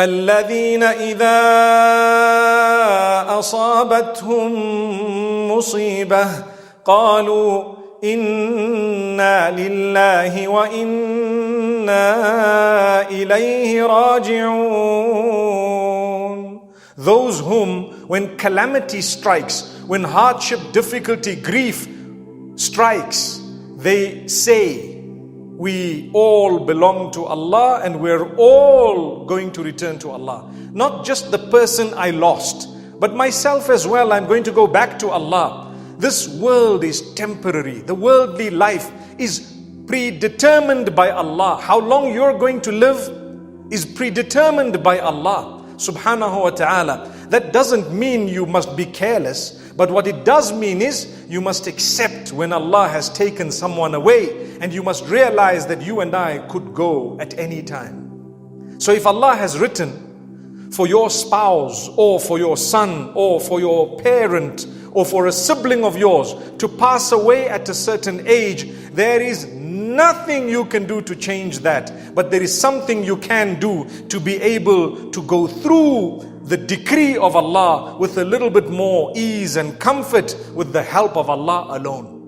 الذين إذا أصابتهم مصيبة قالوا إنا لله وإنا إليه راجعون. Those whom, when calamity strikes, when hardship, difficulty, grief strikes, they say, we all belong to Allah and we're all going to return to Allah. Not just the person I lost, but myself as well. I'm going to go back to Allah. This world is temporary. The worldly life is predetermined by Allah. How long you're going to live is predetermined by Allah subhanahu wa ta'ala. That doesn't mean you must be careless, but what it does mean is you must accept when Allah has taken someone away, and you must realize that you and I could go at any time. So if Allah has written for your spouse or for your son or for your parent or for a sibling of yours to pass away at a certain age, there is nothing you can do to change that. But there is something you can do to be able to go through the decree of Allah with a little bit more ease and comfort with the help of Allah alone.